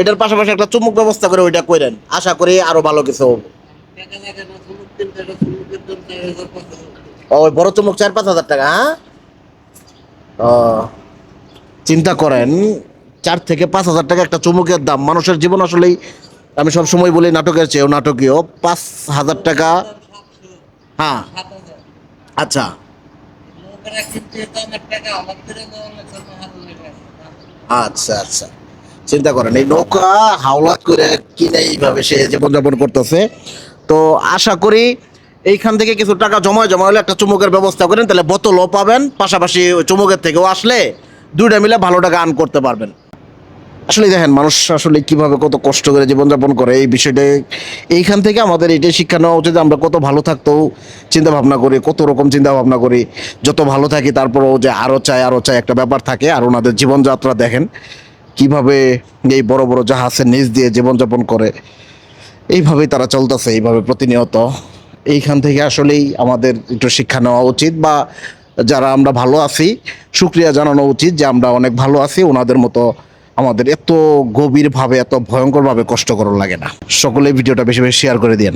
এটার পাশাপাশি একটা চুমুক ব্যবস্থা করে ওইটা করেন, আশা করি আরো ভালো কিছু হবে। ওই বড় চুমুক 4-5 হাজার টাকা, হ্যাঁ। ও, চিন্তা করেন, 4 থেকে 5 হাজার টাকা একটা চুমুকের দাম। মানুষের জীবন আসলেই, আমি সব সময় বলি, নাটকের চেয়েও নাটকীয়। 5,000 টাকা। হ্যাঁ। আচ্ছা। আচ্ছা আচ্ছা, চিন্তা করেন এই নৌকা হাওলাত করে কিনে এইভাবে সে জীবনযাপন করতেছে। তো আশা করি এইখান থেকে কিছু টাকা জমা জমা হলে একটা চুমুকের ব্যবস্থা করেন, তাহলে বোতলও পাবেন, পাশাপাশি ওই চুমুকের থেকেও আসলে দুইটা মিলে ভালো টাকা আর্ন করতে পারবেন। আসলে দেখেন মানুষ আসলে কিভাবে কত কষ্ট করে জীবনযাপন করে, এই বিষয়টা এইখান থেকে আমাদের এটাই শিক্ষা নেওয়া উচিত। আমরা কত ভালো থাকতেও চিন্তা ভাবনা করি, কত রকম চিন্তা ভাবনা করি, যত ভালো থাকি তারপরেও যে আরো চাই আরো চাই একটা ব্যাপার থাকে। আর ওনাদের জীবনযাত্রা দেখেন কিভাবে এই বড় বড় জাহাজের নিচ দিয়ে জীবনযাপন করে, এইভাবেই তারা চলতেছে এইভাবে প্রতিনিয়ত। এইখান থেকে আসলেই আমাদের একটু শিক্ষা নেওয়া উচিত, বা যারা আমরা ভালো আছি শুক্রিয়া জানানো উচিত যে আমরা অনেক ভালো আছি, ওনাদের মতো আমাদের এত গভীরভাবে এত ভয়ঙ্করভাবে কষ্ট করার লাগে না। সকলে ভিডিওটা বেশি বেশি শেয়ার করে দিন।